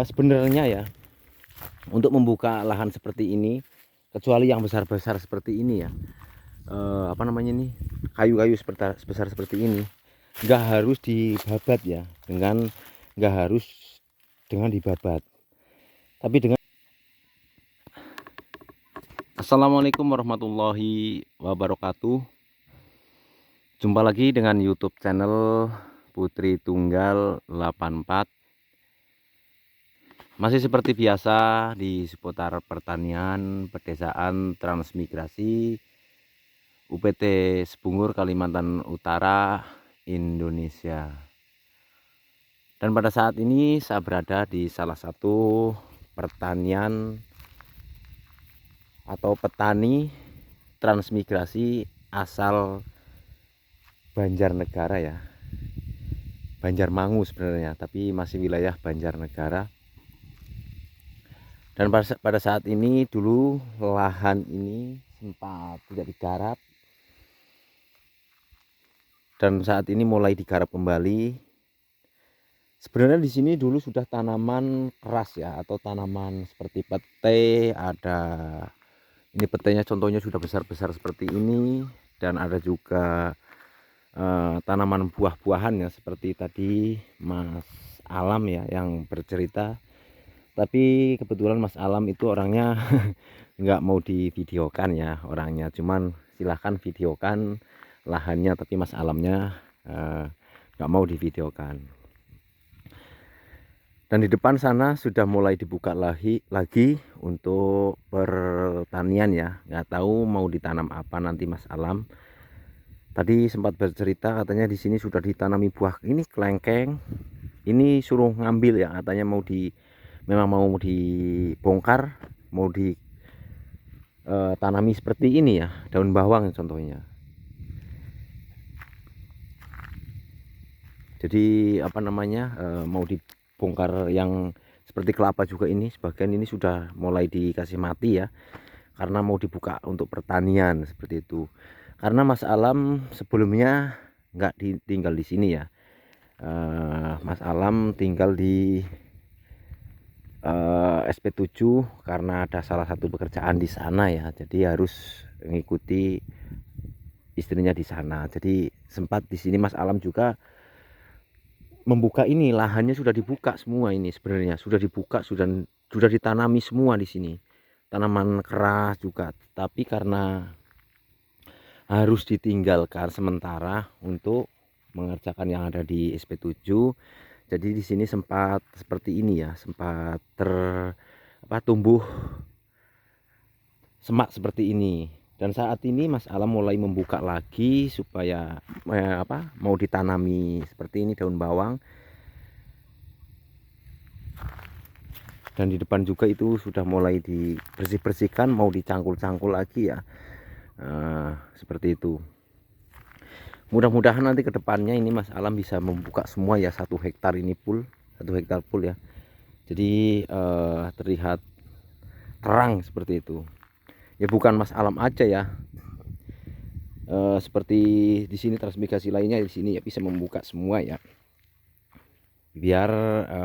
Sebenarnya ya, untuk membuka lahan seperti ini, kecuali yang besar-besar seperti ini ya, apa namanya ini, kayu-kayu sebesar seperti ini, nggak harus dibabat ya, nggak harus dengan dibabat, tapi dengan. Assalamualaikum warahmatullahi wabarakatuh. Jumpa lagi dengan YouTube channel Putri Tunggal 84. Masih seperti biasa di seputar pertanian, pedesaan, transmigrasi, UPT Sebungur, Kalimantan Utara, Indonesia. Dan pada saat ini saya berada di salah satu pertanian atau petani transmigrasi asal Banjarnegara ya. Banjarmangu sebenarnya, tapi masih wilayah Banjarnegara. Dan pada saat ini dulu lahan ini sempat tidak digarap, dan saat ini mulai digarap kembali. Sebenarnya di sini dulu sudah tanaman keras ya, atau tanaman seperti pete. Ada ini petenya, contohnya sudah besar-besar seperti ini, dan ada juga tanaman buah-buahan ya, seperti tadi Mas Alam ya yang bercerita. Tapi kebetulan Mas Alam itu orangnya nggak mau divideokan ya orangnya, cuman silahkan videokan lahannya, tapi Mas Alamnya nggak mau divideokan. Dan di depan sana sudah mulai dibuka lagi untuk pertanian ya, nggak tahu mau ditanam apa nanti Mas Alam. Tadi sempat bercerita katanya di sini sudah ditanami buah ini kelengkeng, ini suruh ngambil ya katanya, memang mau dibongkar, mau ditanami seperti ini ya, daun bawang contohnya. Jadi apa namanya, mau dibongkar yang seperti kelapa juga, ini sebagian ini sudah mulai dikasih mati ya, karena mau dibuka untuk pertanian seperti itu. Karena Mas Alam sebelumnya nggak tinggal di sini ya, Mas Alam tinggal di SP7 karena ada salah satu pekerjaan di sana ya, jadi harus mengikuti istrinya di sana. Jadi sempat di sini Mas Alam juga membuka ini, lahannya sudah dibuka semua, ini sebenarnya sudah dibuka, sudah ditanami semua di sini, tanaman keras juga, tapi karena harus ditinggalkan sementara untuk mengerjakan yang ada di SP7, jadi di sini sempat seperti ini ya, sempat tumbuh semak seperti ini. Dan saat ini Mas Alam mulai membuka lagi supaya mau ditanami seperti ini, daun bawang. Dan di depan juga itu sudah mulai dibersih-bersihkan, mau dicangkul-cangkul lagi ya, seperti itu. Mudah-mudahan nanti ke depannya ini Mas Alam bisa membuka semua ya, 1 hektar ini full, 1 hektar full ya, jadi terlihat terang seperti itu ya. Bukan Mas Alam aja ya, seperti di sini transmigrasi lainnya di sini ya bisa membuka semua ya, biar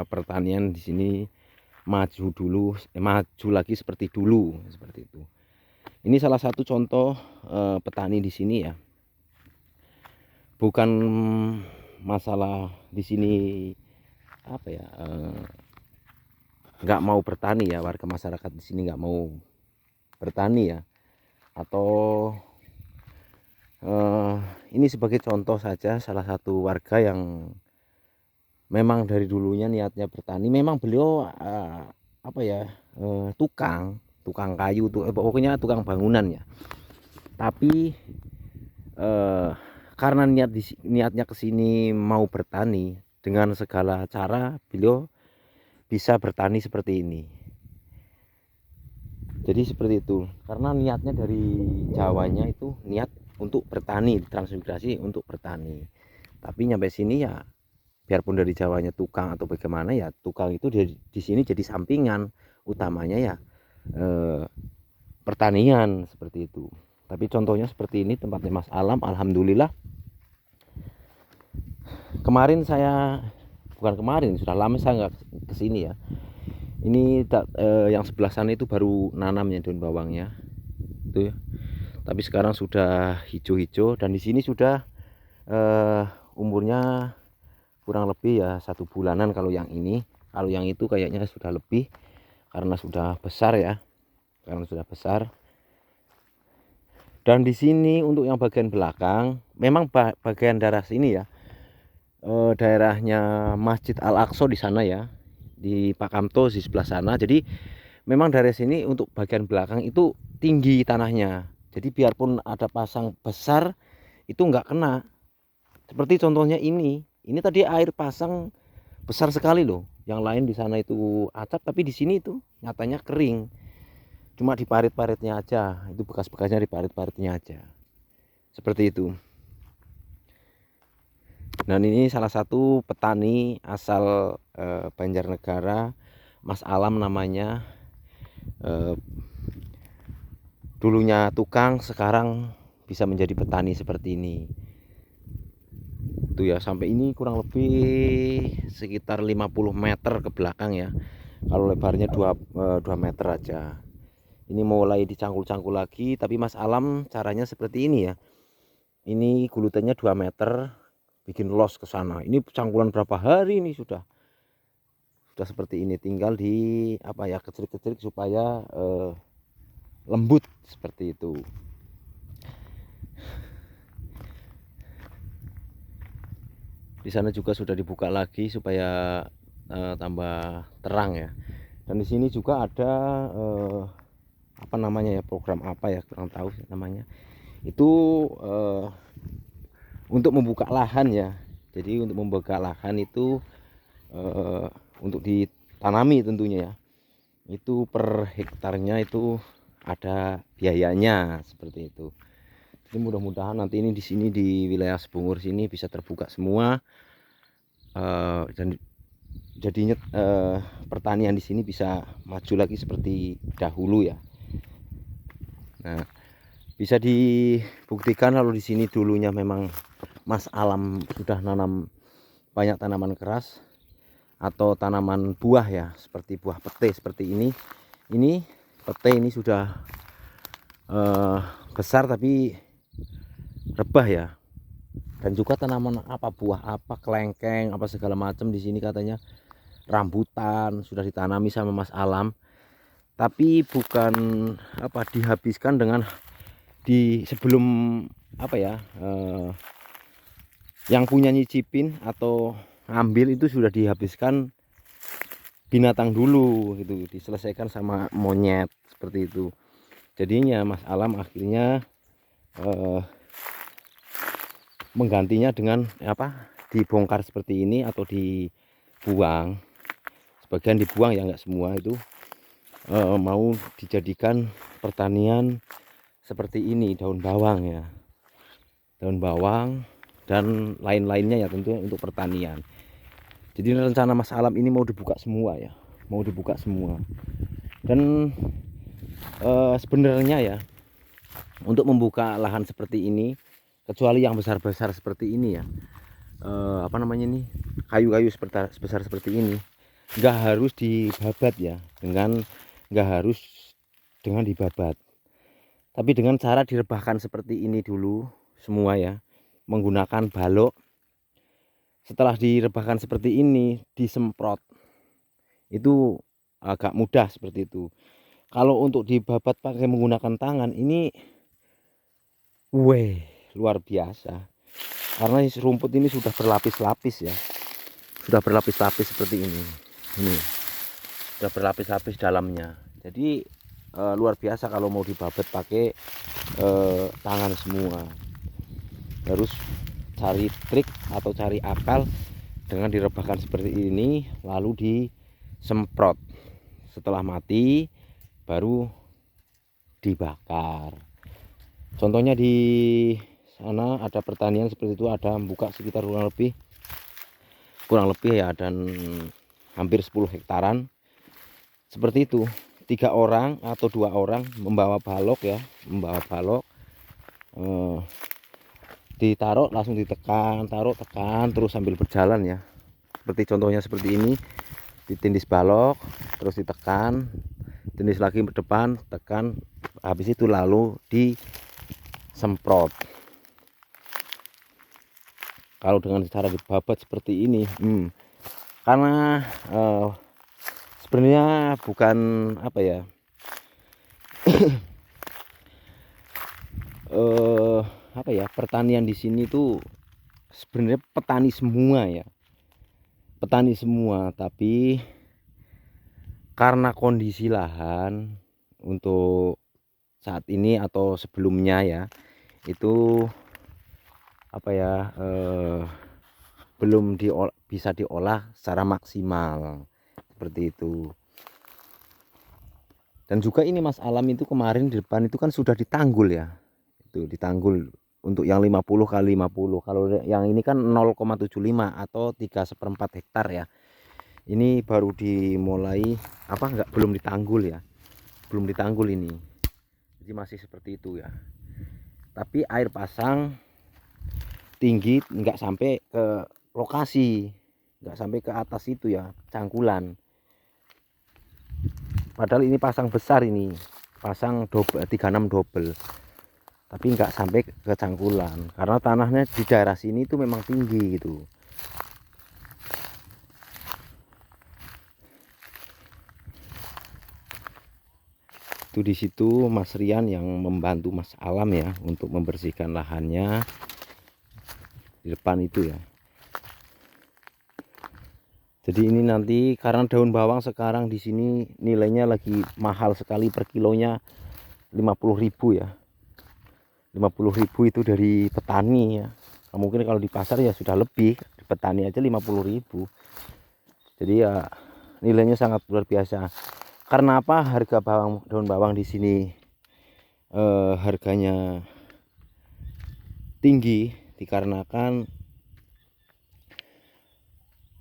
pertanian di sini maju lagi seperti dulu, seperti itu. Ini salah satu contoh petani di sini ya. Bukan masalah di sini apa ya, nggak mau bertani ya, warga masyarakat di sini nggak mau bertani ya, atau ini sebagai contoh saja, salah satu warga yang memang dari dulunya niatnya bertani. Memang beliau tukang kayu tuh, pokoknya tukang bangunan ya, tapi karena niatnya kesini mau bertani, dengan segala cara beliau bisa bertani seperti ini. Jadi seperti itu, karena niatnya dari Jawanya itu niat untuk bertani, transmigrasi untuk bertani, tapi nyampe sini ya, biarpun dari Jawanya tukang atau bagaimana ya, tukang itu di sini jadi sampingan, utamanya ya pertanian seperti itu. Tapi contohnya seperti ini tempatnya Mas Alam, alhamdulillah. Bukan kemarin, sudah lama saya nggak kesini ya. Ini yang sebelah sana itu baru nanamnya daun bawangnya itu ya. Tapi sekarang sudah hijau-hijau, dan di sini sudah umurnya kurang lebih ya 1 bulanan kalau yang ini. Kalau yang itu kayaknya sudah lebih karena sudah besar ya, karena sudah besar. Dan di sini untuk yang bagian belakang, memang bagian daerah sini ya, daerahnya Masjid Al-Aqsa di sana ya, di Pak Kamto di sebelah sana. Jadi memang dari sini untuk bagian belakang itu tinggi tanahnya. Jadi biarpun ada pasang besar itu nggak kena. Seperti contohnya ini tadi air pasang besar sekali loh. Yang lain di sana itu acap, tapi di sini itu nyatanya kering. Cuma di parit-paritnya aja, itu bekas-bekasnya di parit-paritnya aja. Seperti itu. Dan ini salah satu petani asal Banjarnegara, Mas Alam namanya. Dulunya tukang, sekarang bisa menjadi petani seperti ini. Itu ya, sampai ini kurang lebih sekitar 50 meter ke belakang ya. Kalau lebarnya 2 meter aja. Ini mulai dicangkul-cangkul lagi, tapi Mas Alam caranya seperti ini ya. Ini gulutannya 2 meter, bikin los ke sana. Ini cangkulan berapa hari ini sudah seperti ini. Tinggal di apa ya, kecil-kecil supaya lembut seperti itu. Di sana juga sudah dibuka lagi supaya tambah terang ya. Dan di sini juga ada apa namanya ya, program apa ya, kurang tahu namanya. Itu untuk membuka lahan ya. Jadi untuk membuka lahan itu untuk ditanami tentunya ya. Itu per hektarnya itu ada biayanya seperti itu. Jadi mudah-mudahan nanti ini di sini di wilayah Sebungur sini bisa terbuka semua, dan jadinya pertanian di sini bisa maju lagi seperti dahulu ya. Nah, bisa dibuktikan kalau di sini dulunya memang Mas Alam sudah nanam banyak tanaman keras atau tanaman buah ya, seperti buah pete seperti ini. Ini pete ini sudah besar tapi rebah ya. Dan juga tanaman apa, buah apa, kelengkeng apa segala macam di sini katanya rambutan sudah ditanami sama Mas Alam, tapi bukan apa dihabiskan dengan sebelum apa ya, yang punya nyicipin atau ngambil itu sudah dihabiskan binatang dulu gitu, diselesaikan sama monyet seperti itu. Jadinya Mas Alam akhirnya menggantinya dengan apa, dibongkar seperti ini atau dibuang. Sebagian dibuang ya, nggak semua itu. Mau dijadikan pertanian seperti ini, daun bawang ya, daun bawang dan lain-lainnya ya, tentunya untuk pertanian. Jadi rencana Mas Alam ini mau dibuka semua ya, mau dibuka semua. Dan sebenarnya ya, untuk membuka lahan seperti ini, kecuali yang besar-besar seperti ini ya, apa namanya ini, kayu-kayu sebesar seperti ini, nggak harus dibabat ya, nggak harus dengan dibabat, tapi dengan cara direbahkan seperti ini dulu semua ya, menggunakan balok. Setelah direbahkan seperti ini, disemprot, itu agak mudah seperti itu. Kalau untuk dibabat pakai menggunakan tangan ini luar biasa, karena rumput ini sudah berlapis-lapis ya, sudah berlapis-lapis seperti ini sudah berlapis-lapis dalamnya. Jadi luar biasa kalau mau dibabat pakai tangan semua. Harus cari trik atau cari akal dengan direbahkan seperti ini, lalu disemprot. Setelah mati baru dibakar. Contohnya di sana ada pertanian seperti itu, ada buka sekitar kurang lebih ya, dan hampir 10 hektaran seperti itu. 3 orang atau 2 orang membawa balok ya, membawa balok, ditaruh langsung ditekan, taruh tekan terus sambil berjalan ya. Seperti contohnya seperti ini, ditindis balok terus ditekan, jenis lagi ke depan, tekan, habis itu lalu disemprot. Kalau dengan cara dibabat seperti ini, karena sebenarnya bukan apa ya, apa ya, pertanian di sini tuh sebenarnya petani semua ya, petani semua, tapi karena kondisi lahan untuk saat ini atau sebelumnya ya, itu apa ya, belum bisa diolah secara maksimal seperti itu. Dan juga ini Mas Alam itu kemarin di depan itu kan sudah ditanggul ya, itu ditanggul untuk yang 50 kali 50. Kalau yang ini kan 0,75 atau 3/4 hektar ya. Ini baru dimulai apa, belum ditanggul ya, belum ditanggul ini, jadi masih seperti itu ya. Tapi air pasang tinggi, nggak sampai ke lokasi, nggak sampai ke atas itu ya, cangkulan. Padahal ini pasang besar, ini pasang double 36 double, tapi nggak sampai ke cangkulan karena tanahnya di daerah sini itu memang tinggi gitu. Itu di situ Mas Rian yang membantu Mas Alam ya untuk membersihkan lahannya di depan itu ya. Jadi ini nanti karena daun bawang sekarang di sini nilainya lagi mahal sekali, per kilonya 50.000 ya. 50.000 itu dari petani ya. Mungkin kalau di pasar ya sudah lebih, di petani aja 50.000. Jadi ya nilainya sangat luar biasa. Karena apa? Harga daun bawang di sini harganya tinggi dikarenakan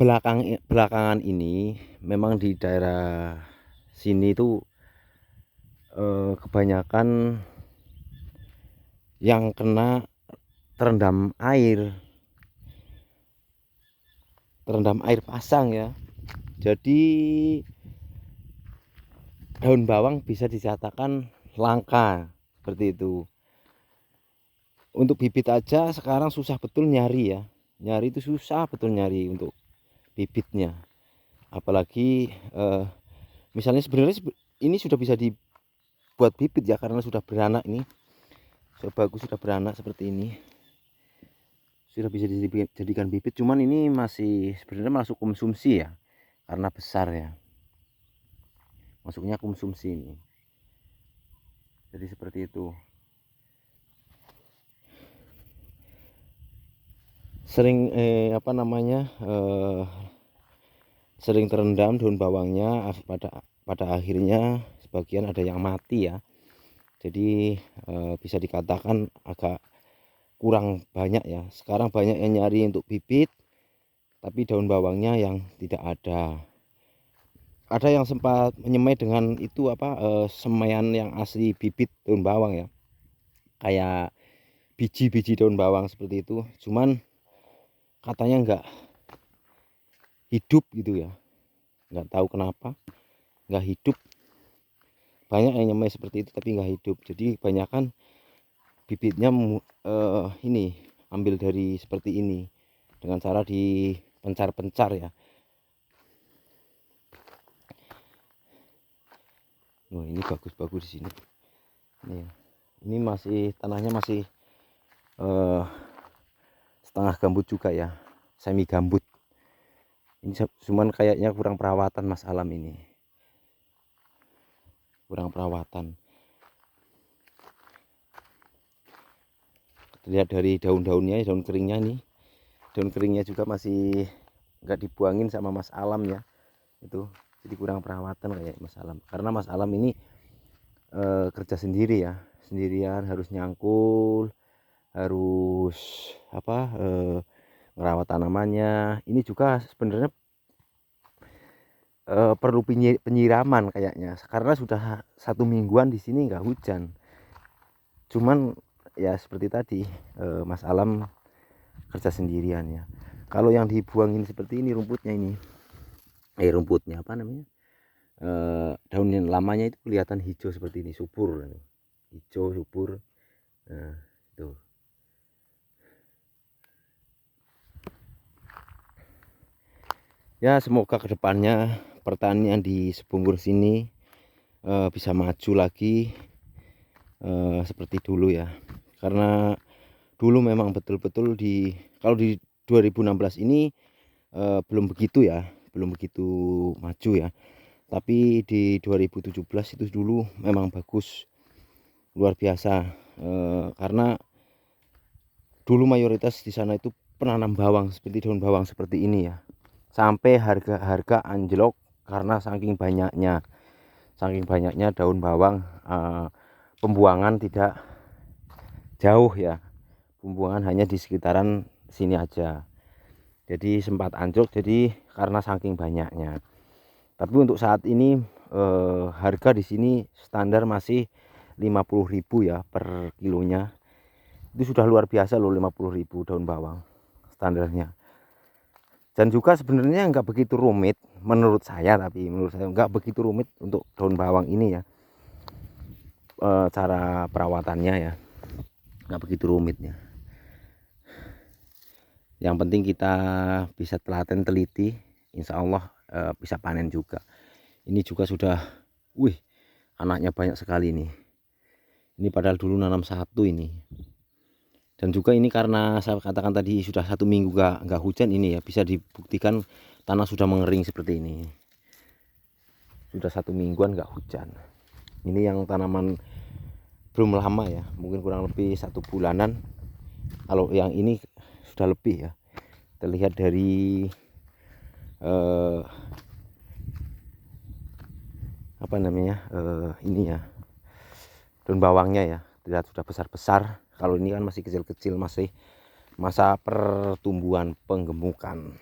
belakangan ini memang di daerah sini itu kebanyakan yang kena terendam air pasang ya. Jadi daun bawang bisa dikatakan langka seperti itu. Untuk bibit aja sekarang susah betul nyari ya, nyari itu susah betul nyari untuk bibitnya. Apalagi misalnya sebenarnya ini sudah bisa dibuat bibit ya, karena sudah beranak, ini sudah bagus, sudah beranak seperti ini, sudah bisa dijadikan bibit. Cuman ini masih sebenarnya masuk konsumsi ya, karena besar ya, masuknya konsumsi ini. Jadi seperti itu. Sering sering terendam daun bawangnya, pada akhirnya sebagian ada yang mati ya. Jadi bisa dikatakan agak kurang banyak ya. Sekarang banyak yang nyari untuk bibit, tapi daun bawangnya yang tidak ada. Ada yang sempat menyemai dengan itu apa, semaian yang asli bibit daun bawang ya, kayak biji-biji daun bawang seperti itu. Cuman katanya enggak hidup gitu ya, nggak tahu kenapa nggak hidup. Banyak yang nyemai seperti itu tapi nggak hidup. Jadi kebanyakan bibitnya ini ambil dari seperti ini dengan cara dipencar-pencar ya. Wah, ini bagus-bagus di sini. Ini masih tanahnya masih setengah gambut juga ya, semi gambut. Ini cuman kayaknya kurang perawatan Mas Alam, ini kurang perawatan. Lihat dari daun-daunnya, daun keringnya nih, daun keringnya juga masih nggak dibuangin sama Mas Alam ya, itu jadi kurang perawatan kayak Mas Alam. Karena Mas Alam ini kerja sendiri ya, sendirian, harus nyangkul, harus apa, ngerawat tanamannya. Ini juga sebenarnya perlu penyiraman kayaknya, karena sudah 1 mingguan di sini nggak hujan. Cuman ya seperti tadi, Mas Alam kerja sendirian ya. Kalau yang dibuangin seperti ini rumputnya, ini rumputnya apa namanya, daun yang lamanya itu kelihatan hijau seperti ini, subur, hijau subur. Nah, itu. Ya, semoga kedepannya pertanian di Sebungur sini bisa maju lagi seperti dulu ya. Karena dulu memang betul-betul kalau di 2016 ini belum begitu ya, belum begitu maju ya. Tapi di 2017 itu dulu memang bagus, luar biasa. Karena dulu mayoritas di sana itu penanam bawang, seperti daun bawang seperti ini ya. Sampai harga anjlok karena saking banyaknya daun bawang. Pembuangan tidak jauh ya, pembuangan hanya di sekitaran sini aja, jadi sempat anjlok jadi karena saking banyaknya. Tapi untuk saat ini harga di sini standar masih 50.000 ya per kilonya. Itu sudah luar biasa loh, 50.000 daun bawang standarnya. Dan juga sebenarnya nggak begitu rumit menurut saya, nggak begitu rumit untuk daun bawang ini ya. Cara perawatannya ya nggak begitu rumitnya. Yang penting kita bisa telaten teliti, insya Allah bisa panen juga. Ini juga sudah, anaknya banyak sekali nih. Ini padahal dulu nanam satu ini. Dan juga ini karena saya katakan tadi sudah 1 minggu nggak hujan ini ya, bisa dibuktikan tanah sudah mengering seperti ini. Sudah 1 mingguan nggak hujan. Ini yang tanaman belum lama ya, mungkin kurang lebih 1 bulanan. Kalau yang ini sudah lebih ya. Terlihat dari apa namanya, ini ya, daun bawangnya ya, terlihat sudah besar-besar. Kalau ini kan masih kecil-kecil, masih masa pertumbuhan penggemukan.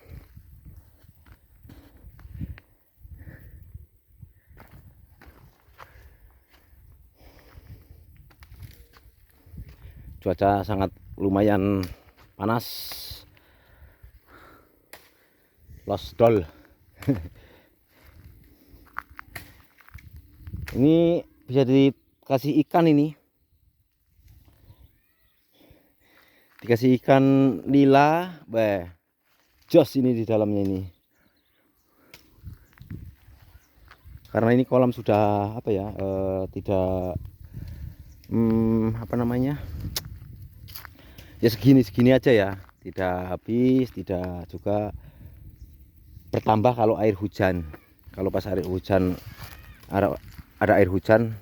Cuaca sangat lumayan panas, losdol. Ini bisa dikasih ikan, ini dikasih ikan nila, jos ini di dalamnya ini. Karena ini kolam sudah apa ya, tidak apa namanya ya, segini aja ya, tidak habis, tidak juga bertambah kalau air hujan. Kalau pas air hujan ada air hujan,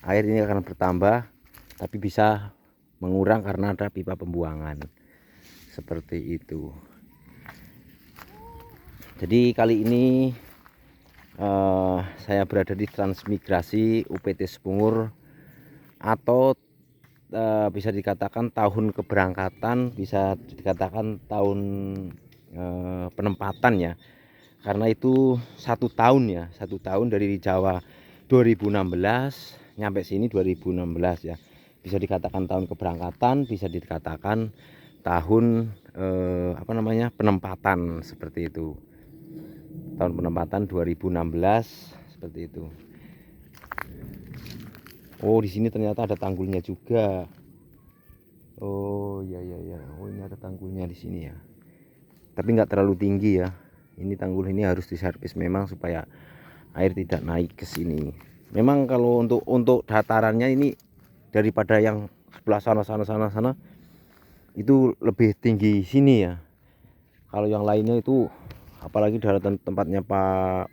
air ini akan bertambah, tapi bisa mengurang karena ada pipa pembuangan seperti itu. Jadi kali ini saya berada di transmigrasi UPT Sebungur, atau bisa dikatakan tahun keberangkatan, bisa dikatakan tahun penempatan ya, karena itu 1 tahun ya, 1 tahun dari Jawa 2016 nyampe sini 2016 ya. Bisa dikatakan tahun keberangkatan, bisa dikatakan tahun apa namanya, penempatan, seperti itu. Tahun penempatan 2016 seperti itu. Oh, di sini ternyata ada tanggulnya juga. Oh iya. Oh, ini ada tanggulnya di sini ya. Tapi nggak terlalu tinggi ya. Ini tanggul ini harus diservis memang supaya air tidak naik ke sini. Memang kalau untuk datarannya ini daripada yang sebelah sana itu lebih tinggi sini ya. Kalau yang lainnya itu, apalagi daratan tempatnya Pak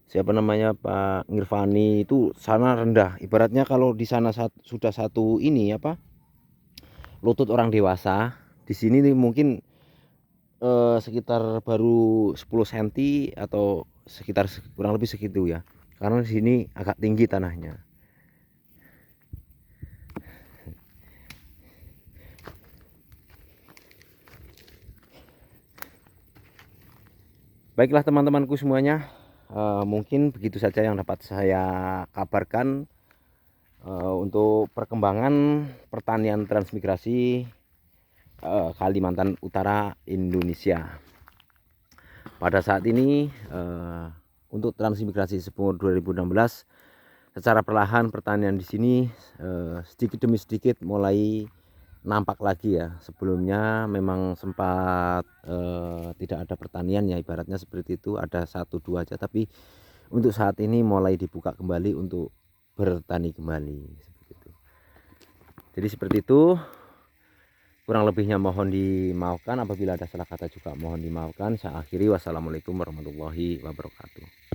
siapa namanya, Pak Ngirfani, itu sana rendah. Ibaratnya kalau di sana sudah satu ini apa, lutut orang dewasa, di sini nih mungkin sekitar baru 10 cm atau sekitar kurang lebih segitu ya. Karena di sini agak tinggi tanahnya. Baiklah teman-temanku semuanya, mungkin begitu saja yang dapat saya kabarkan untuk perkembangan pertanian transmigrasi Kalimantan Utara, Indonesia. Pada saat ini untuk transmigrasi Sumur 2016 secara perlahan pertanian di sini sedikit demi sedikit mulai nampak lagi ya. Sebelumnya memang sempat tidak ada pertanian ya, ibaratnya seperti itu, ada 1-2 aja, tapi untuk saat ini mulai dibuka kembali untuk bertani kembali seperti itu. Jadi seperti itu, kurang lebihnya mohon dimaafkan, apabila ada salah kata juga mohon dimaafkan. Saya akhiri, wassalamualaikum warahmatullahi wabarakatuh.